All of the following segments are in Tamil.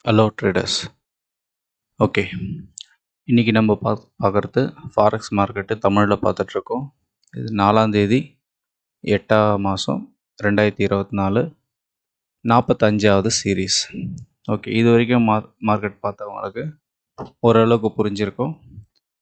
Hello traders. ஓகே, இன்றைக்கி நம்ம பார்க்குறது ஃபாரெக்ஸ் மார்க்கெட்டு தமிழில் பார்த்துட்ருக்கோம். இது 4ஆம் தேதி 8ஆம் மாதம் 2024 45வது சீரீஸ். ஓகே, இது வரைக்கும் மார்க்கெட் பார்த்தவங்களுக்கு ஓரளவுக்கு புரிஞ்சிருக்கும்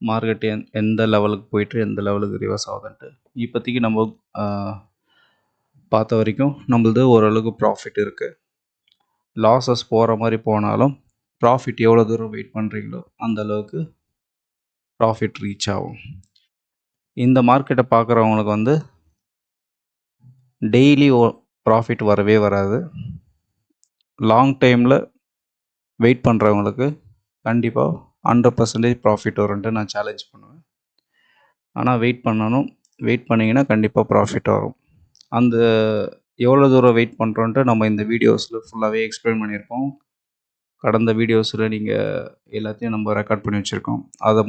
மார்க்கெட் எந்த லெவலுக்கு போயிட்டு எந்த லெவலுக்கு ரிவர்ஸ் ஆகுதுன்ட்டு. இப்போதைக்கு நம்ம பார்த்த வரைக்கும் நம்மளது ஓரளவுக்கு ப்ராஃபிட் இருக்குது. லாஸஸ் போகிற மாதிரி போனாலும் ப்ராஃபிட் எவ்வளோ தூரம் வெயிட் பண்ணுறீங்களோ அந்த அளவுக்கு ப்ராஃபிட் ரீச் ஆகும். இந்த மார்க்கெட்டை பார்க்குறவங்களுக்கு டெய்லி ப்ராஃபிட் வரவே வராது. லாங் டைமில் வெயிட் பண்ணுறவங்களுக்கு கண்டிப்பாக 100% ப்ராஃபிட் வரும்ன்ட்டு நான் சேலஞ்ச் பண்ணுவேன். ஆனால் வெயிட் பண்ணிங்கன்னா கண்டிப்பாக ப்ராஃபிட் வரும். அந்த எவ்வளோ தூரம் வெயிட் பண்ணுறோன்ட்டு நம்ம இந்த வீடியோஸில் ஃபுல்லாகவே எக்ஸ்பிளைன் பண்ணியிருக்கோம். கடந்த வீடியோஸில் நீங்கள் எல்லாத்தையும் நம்ம ரெக்கார்ட் பண்ணி வச்சுருக்கோம். அதை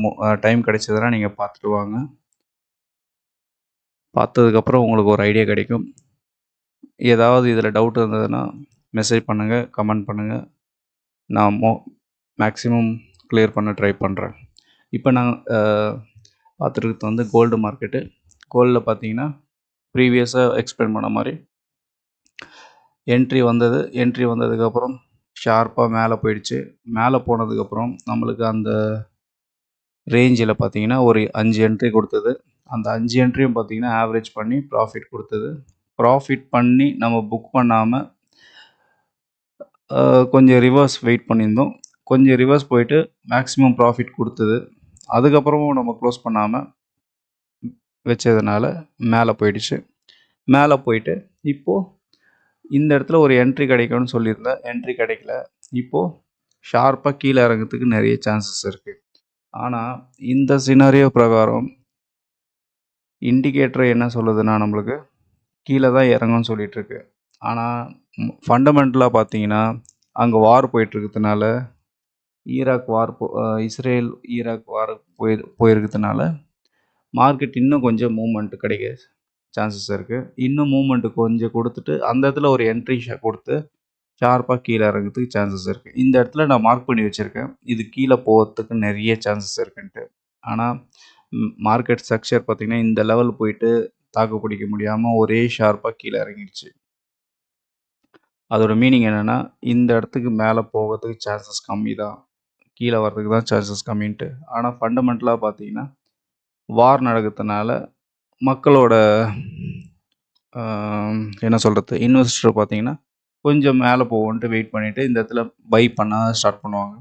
டைம் கிடைச்சதுன்னா நீங்கள் பார்த்துட்டு வாங்க. பார்த்ததுக்கப்புறம் உங்களுக்கு ஒரு ஐடியா கிடைக்கும். ஏதாவது இதில் டவுட் இருந்ததுன்னா மெசேஜ் பண்ணுங்கள், கமெண்ட் பண்ணுங்கள். நான் மேக்ஸிமம் கிளியர் பண்ண ட்ரை பண்ணுறேன். இப்போ நான் பார்த்துருக்கிறது கோல்டு மார்க்கெட்டு. கோல்டில் பார்த்தீங்கன்னா ப்ரீவியஸாக எக்ஸ்பிளைன் பண்ண மாதிரி என்ட்ரி வந்ததுக்கப்புறம் ஷார்ப்பாக மேலே போயிடுச்சு. மேலே போனதுக்கப்புறம் நம்மளுக்கு அந்த ரேஞ்சில் பார்த்தீங்கன்னா ஒரு 5 என்ட்ரி கொடுத்தது. அந்த 5 என்ட்ரியும் பார்த்தீங்கன்னா ஆவரேஜ் பண்ணி ப்ராஃபிட் கொடுத்தது. ப்ராஃபிட் பண்ணி நம்ம புக் பண்ணாமல் கொஞ்சம் ரிவர்ஸ் வெயிட் பண்ணியிருந்தோம். கொஞ்சம் ரிவர்ஸ் போயிட்டு மேக்ஸிமம் ப்ராஃபிட் கொடுத்தது. அதுக்கப்புறமும் நம்ம க்ளோஸ் பண்ணாமல் வச்சதுனால மேலே போயிடுச்சு. மேலே போயிட்டு இப்போது இந்த இடத்துல ஒரு என்ட்ரி கிடைக்கும்னு சொல்லியிருந்தேன். என்ட்ரி கிடைக்கல. இப்போது ஷார்ப்பாக கீழே இறங்கிறதுக்கு நிறைய சான்சஸ் இருக்குது. ஆனால் இந்த சினாரியோ பிரகாரம் இண்டிகேட்டர் என்ன சொல்லுதுன்னா நம்மளுக்கு கீழே தான் இறங்கும்னு சொல்லிகிட்ருக்கு. ஆனால் ஃபண்டமெண்டலாக பார்த்தீங்கன்னா அங்கே வார் போயிட்டுருக்கிறதுனால இஸ்ரேல் ஈராக் வார் போயிருக்கிறதுனால மார்க்கெட் இன்னும் கொஞ்சம் மூவ்மெண்ட் கிடைக்க சான்சஸ் இருக்குது. இன்னும் மூவ்மெண்ட்டு கொஞ்சம் கொடுத்துட்டு அந்த இடத்துல ஒரு என்ட்ரி கொடுத்து ஷார்ப்பாக கீழே இறங்கிறதுக்கு சான்சஸ் இருக்குது. இந்த இடத்துல நான் மார்க் பண்ணி வச்சுருக்கேன், இது கீழே போகிறதுக்கு நிறைய சான்சஸ் இருக்குன்ட்டு. ஆனால் மார்க்கெட் ஸ்ட்ரக்சர் பார்த்திங்கன்னா இந்த லெவல் போயிட்டு தாக்கு பிடிக்க முடியாமல் ஒரே ஷார்ப்பாக கீழே இறங்கிடுச்சு. அதோட மீனிங் என்னென்னா இந்த இடத்துக்கு மேலே போகிறதுக்கு சான்சஸ் கம்மி தான், கீழே வர்றதுக்கு தான் சான்சஸ் கம்மின்ட்டு. ஆனால் ஃபண்டமெண்டலாக பார்த்தீங்கன்னா வார் நடக்கிறதுனால மக்களோட என்ன சொல்கிறது, இன்வெஸ்டர் பார்த்தீங்கன்னா கொஞ்சம் மேலே போவோன்ட்டு வெயிட் பண்ணிவிட்டு இந்த இடத்துல பை பண்ண ஸ்டார்ட் பண்ணுவாங்க.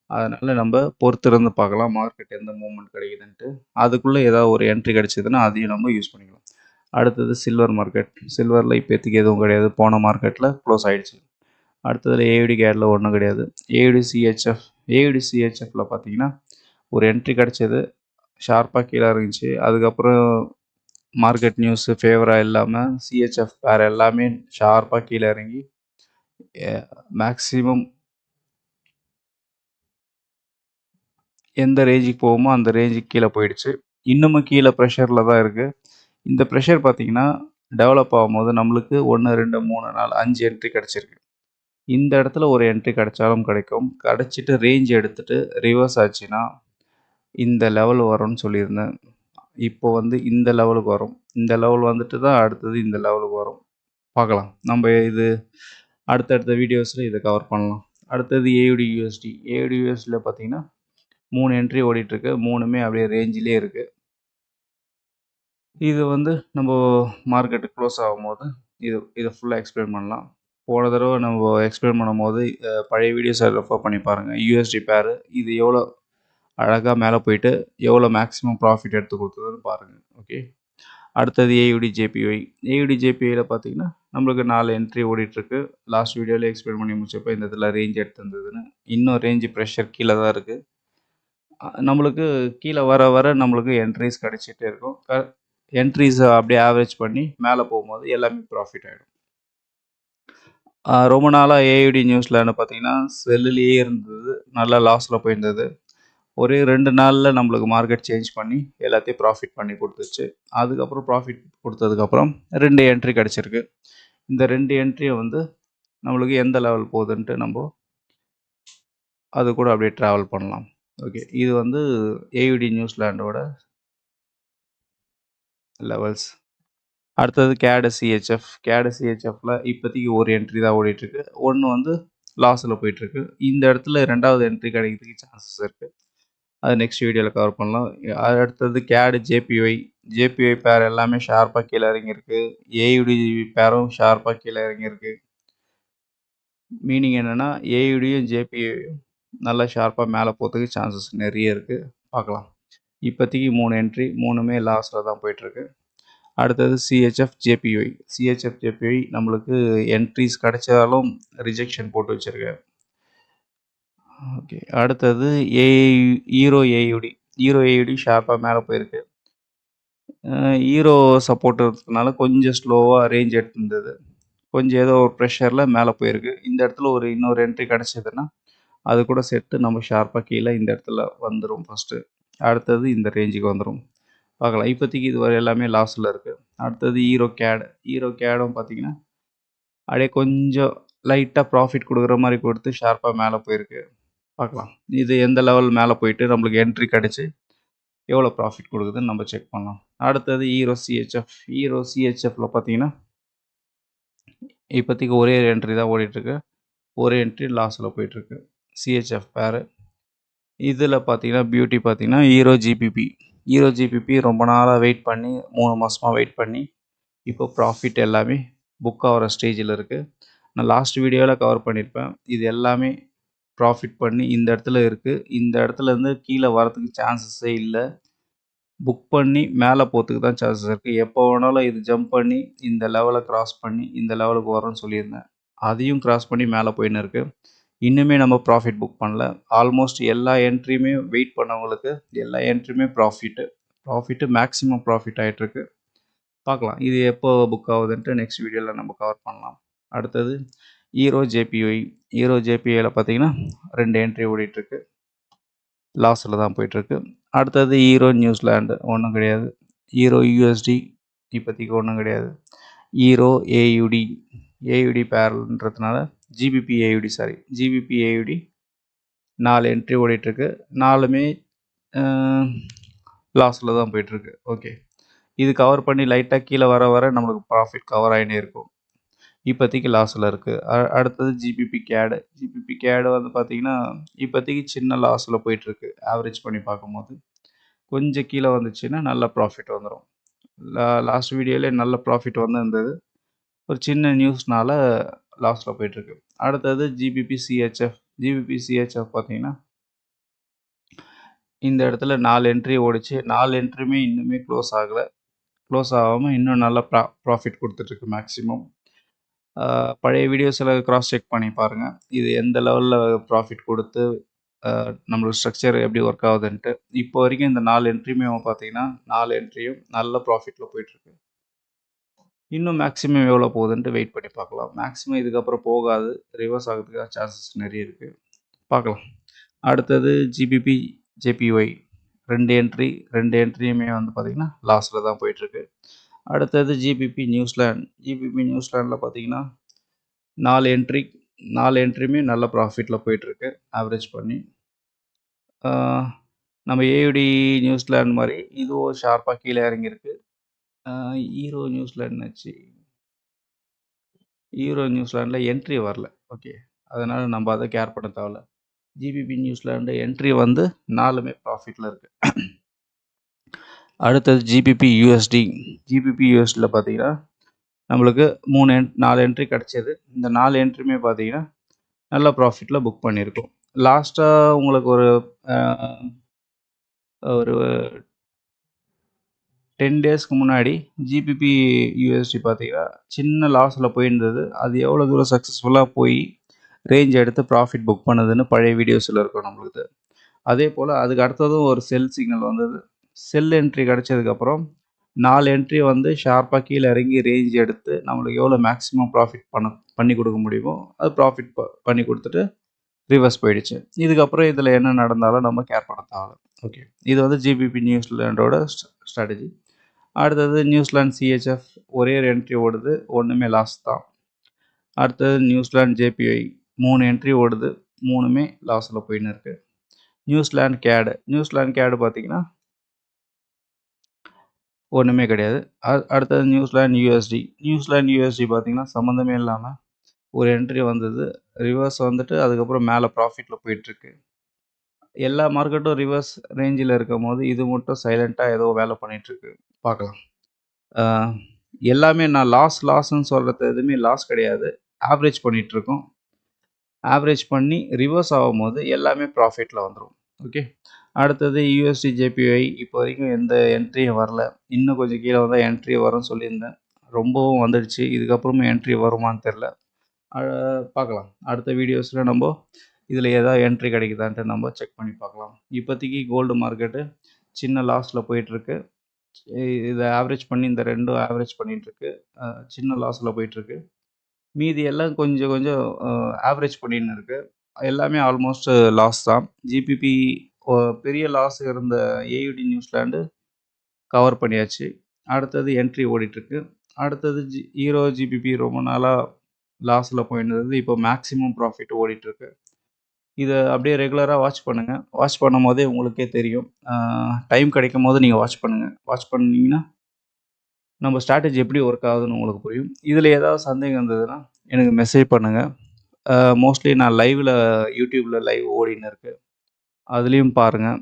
அதனால் நம்ம பொறுத்திருந்து பார்க்கலாம் மார்க்கெட் எந்த மூவ்மெண்ட் கிடைக்குதுன்ட்டு. அதுக்குள்ளே ஏதாவது ஒரு என்ட்ரி கிடச்சிதுன்னா அதையும் நம்ம யூஸ் பண்ணிக்கலாம். அடுத்தது சில்வர் மார்க்கெட். சில்வரில் இப்போதைக்கு எதுவும் கிடையாது, போன மார்க்கெட்டில் க்ளோஸ் ஆகிடுச்சு. அடுத்ததில் ஏயுடி கேடில் ஒன்றும் கிடையாது. ஏயுடி சிஹெச்எஃப்பில் பார்த்தீங்கன்னா ஒரு என்ட்ரி கிடச்சது, ஷார்ப்பாக கீழே இருந்துச்சு. அதுக்கப்புறம் மார்க்கெட் நியூஸு ஃபேவராக இல்லாமல் சிஹெச்எஃப் வேறு எல்லாமே ஷார்ப்பாக கீழே இறங்கி மேக்ஸிமம் எந்த ரேஞ்சுக்கு போகுமோ அந்த ரேஞ்சுக்கு கீழே போயிடுச்சு. இன்னமும் கீழே ப்ரெஷரில் தான் இருக்குது. இந்த ப்ரெஷர் பார்த்திங்கன்னா டெவலப் ஆகும்போது நம்மளுக்கு 1 2 3 4 5 என்ட்ரி கிடச்சிருக்கு. இந்த இடத்துல ஒரு என்ட்ரி கிடைச்சாலும் கிடைக்கும். கிடச்சிட்டு ரேஞ்ச் எடுத்துகிட்டு ரிவர்ஸ் ஆச்சுன்னா இந்த லெவல் வரும்னு சொல்லியிருந்தேன். இப்போது இந்த லெவலுக்கு வரும். இந்த லெவல் வந்துட்டு தான் அடுத்தது இந்த லெவலுக்கு வரும். பார்க்கலாம், நம்ம இது அடுத்தடுத்த வீடியோஸில் இதை கவர் பண்ணலாம். அடுத்தது ஏயுடி-யூஎஸ்டியில் பார்த்திங்கன்னா 3 என்ட்ரி ஓடிட்டுருக்கு. 3மே அப்படியே ரேஞ்சிலே இருக்குது. இது நம்ம மார்க்கெட்டு க்ளோஸ் ஆகும்போது இதை ஃபுல்லாக எக்ஸ்பிளைன் பண்ணலாம். போன தடவை நம்ம எக்ஸ்பிளைன் பண்ணும்போது பழைய வீடியோஸை ரெஃபர் பண்ணி பாருங்கள். யூஎஸ்டி பேரு இது எவ்வளோ அழகாக மேலே போயிட்டு எவ்வளோ மேக்ஸிமம் ப்ராஃபிட் எடுத்து கொடுத்ததுன்னு பாருங்கள். ஓகே, அடுத்தது ஏயுடி-ஜேபிஐயில் பார்த்திங்கன்னா நம்மளுக்கு 4 என்ட்ரி ஓடிட்டுருக்கு. லாஸ்ட் வீடியோவில் எக்ஸ்பிளைன் பண்ணி முடிச்சப்போ இந்த இடத்துல ரேஞ்ச் எடுத்துருந்ததுன்னு. இன்னும் ரேஞ்சு ப்ரெஷர் கீழே தான் இருக்குது. நம்மளுக்கு கீழே வர நம்மளுக்கு என்ட்ரிஸ் கிடச்சிட்டே இருக்கும். என்ட்ரிஸை அப்படியே ஆவரேஜ் பண்ணி மேலே போகும்போது எல்லாமே ப்ராஃபிட் ஆகிடும். ரொம்ப நாளாக ஏயுடி நியூஸில் பார்த்தீங்கன்னா செல்லுலேயே இருந்தது, நல்லா லாஸில் போயிருந்தது. ஒரே 2 நாளில் நம்மளுக்கு மார்க்கெட் சேஞ்ச் பண்ணி எல்லாத்தையும் ப்ராஃபிட் பண்ணி கொடுத்துச்சு. அதுக்கப்புறம் ப்ராஃபிட் கொடுத்ததுக்கப்புறம் 2 என்ட்ரி கிடச்சிருக்கு. இந்த 2 என்ட்ரியை நம்மளுக்கு எந்த லெவல் போகுதுன்ட்டு நம்ம அது கூட அப்படியே ட்ராவல் பண்ணலாம். ஓகே. இது வந்து ஏயுடி நியூசிலாண்டோட லெவல்ஸ். அடுத்தது கேடு சிஹெச்எஃப். கேடு சிஹெச்எஃப்ல இப்போதைக்கு ஒரு என்ட்ரி தான் ஓடிட்டுருக்கு. ஒன்று வந்து லாஸில் போயிட்டுருக்கு. இந்த இடத்துல 2வது என்ட்ரி கிடைக்கிறதுக்கு சான்சஸ் இருக்குது. அது நெக்ஸ்ட் வீடியோவில் கவர் பண்ணலாம். அடுத்தது கேடு ஜேபிஒய். ஜேபிஒய் பேர் எல்லாமே ஷார்ப்பாக கீழே இறங்கியிருக்கு. ஏயுடி பேரும் ஷார்ப்பாக கீழே இறங்கியிருக்கு. மீனிங் என்னென்னா ஏயுடியும் ஜேபிஒயும் நல்லா ஷார்ப்பாக மேலே போகிறதுக்கு சான்சஸ் நிறைய இருக்குது. பார்க்கலாம். இப்போதைக்கு 3 என்ட்ரி 3மே லாஸில் தான் போயிட்டுருக்கு. அடுத்தது சிஹெச்எஃப் ஜேபிஒய். சிஹெச்எஃப் ஜேபிஒய் நம்மளுக்கு என்ட்ரிஸ் கிடைச்சாலும் ரிஜெக்ஷன் போட்டு வச்சுருக்கேன். ஓகே. அடுத்தது ஹீரோ ஏயுடி. ஹீரோ ஏயுடி ஷார்ப்பாக மேலே போயிருக்கு. ஹீரோ சப்போர்ட் இருக்கிறதுனால கொஞ்சம் ஸ்லோவாக ரேஞ்ச் எடுத்திருந்தது. கொஞ்சம் ஏதோ ஒரு ப்ரெஷரில் மேலே போயிருக்கு. இந்த இடத்துல இன்னொரு என்ட்ரி கிடச்சிதுன்னா அது கூட செட்டு நம்ம ஷார்ப்பாக கீழே இந்த இடத்துல வந்துடும் ஃபஸ்ட்டு. அடுத்தது இந்த ரேஞ்சுக்கு வந்துடும். பார்க்கலாம். இப்போதைக்கு இது வரை எல்லாமே லாஸில் இருக்குது. அடுத்தது ஹீரோ கேடு. ஹீரோ கேடும் பார்த்திங்கன்னா அப்படியே கொஞ்சம் லைட்டாக ப்ராஃபிட் கொடுக்குற மாதிரி கொடுத்து ஷார்ப்பாக மேலே போயிருக்கு. பார்க்கலாம். இது எந்த லெவல் மேலே போயிட்டு நம்மளுக்கு என்ட்ரி கிடச்சி எவ்வளோ ப்ராஃபிட் கொடுக்குதுன்னு நம்ம செக் பண்ணலாம். அடுத்தது ஹீரோ சிஹெச்எஃப். ஹீரோ சிஹெச்எஃப்ல பார்த்தீங்கன்னா இப்போதைக்கு ஒரே என்ட்ரி தான் ஓடிட்டுருக்கு. ஒரே என்ட்ரி லாஸில் போயிட்டுருக்கு. சிஹெச்எஃப் பேரு. இதில் பார்த்தீங்கன்னா பியூட்டி பார்த்தீங்கன்னா ஹீரோ ஜிபிபி. ஹீரோ ஜிபிபி ரொம்ப நாளாக வெயிட் பண்ணி 3 மாதமாக வெயிட் பண்ணி இப்போ ப்ராஃபிட் எல்லாமே புக் ஆகிற ஸ்டேஜில் இருக்குது. நான் லாஸ்ட் வீடியோவில் கவர் பண்ணியிருப்பேன். இது எல்லாமே ப்ராஃபிட் பண்ணி இந்த இடத்துல இருக்குது. இந்த இடத்துலேருந்து கீழே வரதுக்கு சான்சஸே இல்லை. புக் பண்ணி மேலே போகிறதுக்கு தான் சான்சஸ் இருக்குது. எப்போ வேணாலும் இது ஜம்ப் பண்ணி இந்த லெவலை கிராஸ் பண்ணி இந்த லெவலுக்கு வரும்னு சொல்லியிருந்தேன். அதையும் கிராஸ் பண்ணி மேலே போயின்னு இருக்குது. இன்னுமே நம்ம ப்ராஃபிட் புக் பண்ணல. ஆல்மோஸ்ட் எல்லா என்ட்ரியுமே வெயிட் பண்ணவங்களுக்கு எல்லா என்ட்ரியுமே ப்ராஃபிட்டு மேக்ஸிமம் ப்ராஃபிட் ஆகிட்டுருக்கு. பார்க்கலாம். இது எப்போ புக் ஆகுதுன்ட்டு நெக்ஸ்ட் வீடியோவில் நம்ம கவர் பண்ணலாம். அடுத்தது ஹீரோ ஜேபிஒய். ஹீரோ ஜேபிஒயில் பார்த்தீங்கன்னா 2 என்ட்ரி ஓடிட்டுருக்கு. லாஸில் தான் போயிட்டுருக்கு. அடுத்தது ஹீரோ நியூசிலாண்டு ஒன்றும் கிடையாது. ஹீரோ யூஎஸ்டி இப்போதைக்கு ஒன்றும் கிடையாது. ஹீரோ ஏயுடி. ஏயுடி பேரல்ன்றதுனால ஜிபிபி ஏயுடி 4 என்ட்ரி ஓடிட்டுருக்கு. 4மே லாஸில் தான் போயிட்டுருக்கு. ஓகே. இது கவர் பண்ணி லைட்டாக கீழே வர வர நம்மளுக்கு ப்ராஃபிட் கவர் ஆகினே இருக்கும். இப்போதைக்கு லாஸில் இருக்குது. அடுத்தது ஜிபிபி கேடு. ஜிபிபி கேடு வந்து பார்த்திங்கன்னா இப்போதைக்கு சின்ன லாஸில் போயிட்டுருக்கு. ஆவரேஜ் பண்ணி பார்க்கும்போது கொஞ்சம் கீழே வந்துச்சுன்னா நல்ல ப்ராஃபிட் வந்துடும். லாஸ்ட் வீடியோவிலே நல்ல ப்ராஃபிட் இருந்தது. ஒரு சின்ன நியூஸ்னால லாஸில் போயிட்டுருக்கு. அடுத்தது ஜிபிபி சிஹெச்எஃப். ஜிபிபி சிஹெச்எஃப் பார்த்திங்கன்னா இந்த இடத்துல 4 என்ட்ரி ஓடிச்சு. 4 என்ட்ரியுமே இன்னுமே க்ளோஸ் ஆகலை. க்ளோஸ் ஆகாமல் இன்னும் நல்லா ப்ராஃபிட் கொடுத்துட்ருக்கு மேக்ஸிமம். பழைய வீடியோஸில் கிராஸ் செக் பண்ணி பாருங்கள். இது எந்த லெவலில் ப்ராஃபிட் கொடுத்து நம்மளோட ஸ்ட்ரக்சர் எப்படி ஒர்க் ஆகுதுன்ட்டு. இப்போ வரைக்கும் இந்த 4 என்ட்ரியுமே பார்த்தீங்கன்னா 4 என்ட்ரியும் நல்ல ப்ராஃபிட்டில் போயிட்டுருக்கு. இன்னும் மேக்ஸிமம் எவ்வளோ போகுதுன்ட்டு வெயிட் பண்ணி பார்க்கலாம். மேக்ஸிமம் இதுக்கப்புறம் போகாது. ரிவர்ஸ் ஆகிறதுக்காக சான்சஸ் நிறைய இருக்குது. பார்க்கலாம். அடுத்தது ஜிபிபி ஜேபிஒய் 2 என்ட்ரி. 2 என்ட்ரியுமே வந்து பார்த்திங்கன்னா லாஸில் தான் போயிட்டுருக்கு. அடுத்தது ஜிபிபி நியூசிலாண்ட். ஜிபிபி நியூசிலாண்டில் பார்த்தீங்கன்னா 4 என்ட்ரியுமே நல்ல ப்ராஃபிட்டில் போயிட்டுருக்கு ஆவரேஜ் பண்ணி. நம்ம ஏயுடி நியூசிலாண்ட் மாதிரி இதுவும் ஷார்ப்பாக கீழே இறங்கியிருக்கு. ஹீரோ நியூசிலாண்டில் என்ட்ரி வரல. ஓகே. அதனால் நம்ம அதை கேர் பண்ண தேவையில்ல. ஜிபிபி நியூசிலாண்டு என்ட்ரி வந்து 4மே ப்ராஃபிட்டில் இருக்குது. அடுத்தது ஜிபிபி யூஎஸ்டி. ஜிபிபி யூஎஸ்டியில் பார்த்தீங்கன்னா நம்மளுக்கு 4 என்ட்ரி கிடச்சிது. இந்த 4 என்ட்ரியுமே பார்த்தீங்கன்னா நல்ல ப்ராஃபிட்டில் புக் பண்ணியிருக்கோம். லாஸ்ட்டாக உங்களுக்கு ஒரு 10 டேஸ்க்கு முன்னாடி ஜிபிபி யூஎஸ்டி பார்த்தீங்கன்னா சின்ன லாஸில் போயிருந்தது. அது எவ்வளோ தூரம் சக்ஸஸ்ஃபுல்லாக போய் ரேஞ்ச் எடுத்து ப்ராஃபிட் புக் பண்ணுதுன்னு பழைய வீடியோஸில் இருக்கும் நம்மளுக்கு. அதே போல் அதுக்கு அடுத்ததும் ஒரு செல் சிக்னல் வந்தது. செல் என்ட்ரி கிடச்சதுக்கப்புறம் 4 என்ட்ரி வந்து ஷார்ப்பாக கீழே இறங்கி ரேஞ்ச் எடுத்து நம்மளுக்கு எவ்வளோ மேக்ஸிமம் ப்ராஃபிட் பண்ணி கொடுக்க முடியுமோ அது ப்ராஃபிட் பண்ணி கொடுத்துட்டு ரிவர்ஸ் போயிடுச்சு. இதுக்கப்புறம் இதில் என்ன நடந்தாலும் நம்ம கேர் பண்ண தேவை. ஓகே. இது வந்து ஜிபிபி நியூசிலாண்டோட ஸ்ட்ராட்டஜி. அடுத்தது நியூசிலாண்ட் சிஹெச்எஃப் ஒரே என்ட்ரி ஓடுது. ஒன்றுமே லாஸ் தான். அடுத்தது நியூசிலாண்ட் ஜேபிஒய் 3 என்ட்ரி ஓடுது. 3மே லாஸில் போயின்னு இருக்கு. நியூசிலாந்து கேடு பார்த்தீங்கன்னா ஒன்றுமே கிடையாது. அடுத்தது நியூசிலாந்து யூஎஸ்டி பார்த்தீங்கன்னா சம்மந்தமே இல்லாமல் ஒரு என்ட்ரி வந்தது, ரிவர்ஸ் வந்துட்டு அதுக்கப்புறம் மேலே ப்ராஃபிட்டில் போயிட்டுருக்கு. எல்லா மார்க்கெட்டும் ரிவர்ஸ் ரேஞ்சில் இருக்கும்போது இது மட்டும் சைலண்ட்டாக ஏதோ வேலை பண்ணிகிட்ருக்கு. பார்க்கலாம். எல்லாமே நான் லாஸ்ன்னு சொல்கிறது எதுவுமே லாஸ் கிடையாது. ஆவரேஜ் பண்ணிகிட்ருக்கோம். ஆவரேஜ் பண்ணி ரிவர்ஸ் ஆகும்போது எல்லாமே ப்ராஃபிட்டில் வந்துடும். ஓகே. அடுத்தது யூஎஸ்டி ஜேபிஐ இப்போ வரைக்கும் எந்த என்ட்ரியும் வரல. இன்னும் கொஞ்சம் கீழே வந்தால் என்ட்ரி வரும்னு சொல்லியிருந்தேன். ரொம்பவும் வந்துடுச்சு. இதுக்கப்புறமும் என்ட்ரி வருமான்னு தெரில. பார்க்கலாம். அடுத்த வீடியோஸில் நம்ம இதில் ஏதாவது என்ட்ரி கிடைக்குதான்ட்டு நம்ம செக் பண்ணி பார்க்கலாம். இப்போதைக்கு கோல்டு மார்க்கெட்டு சின்ன லாஸில் போயிட்டுருக்கு. இதை ஆவரேஜ் பண்ணி இந்த ரெண்டும் ஆவரேஜ் பண்ணிகிட்ருக்கு. சின்ன லாஸில் போயிட்டுருக்கு. மீதி எல்லாம் கொஞ்சம் கொஞ்சம் ஆவரேஜ் பண்ணின்னு இருக்கு. எல்லாமே ஆல்மோஸ்ட் லாஸ் தான். ஜிபிபி பெரிய லாஸ் இருந்த ஏயுடி நியூசிலாந்து கவர் பண்ணியாச்சு. அடுத்தது என்ட்ரி ஓடிட்டுருக்கு. அடுத்தது ஹீரோ ஜிபிபி ரொம்ப நாளாக லாஸில் போயிருந்தது. இப்போ மேக்ஸிமம் ப்ராஃபிட் ஓடிட்டுருக்கு. இதை அப்படியே ரெகுலராக வாட்ச் பண்ணுங்கள். வாட்ச் பண்ணும்போதே உங்களுக்கே தெரியும். டைம் கிடைக்கும் போது நீங்கள் வாட்ச் பண்ணுங்கள். வாட்ச் பண்ணிங்கன்னா நம்ம ஸ்ட்ராட்டஜி எப்படி ஒர்க் ஆகுதுன்னு உங்களுக்கு புரியும். இதில் ஏதாவது சந்தேகம் இருந்ததுன்னா எனக்கு மெசேஜ் பண்ணுங்கள். மோஸ்ட்லி நான் யூடியூப்பில் லைவ் ஓடின்னு இருக்கு. அதுலேயும் பாருங்கள்.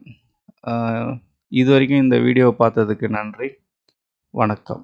இது வரைக்கும் இந்த வீடியோவை பார்த்ததுக்கு நன்றி. வணக்கம்.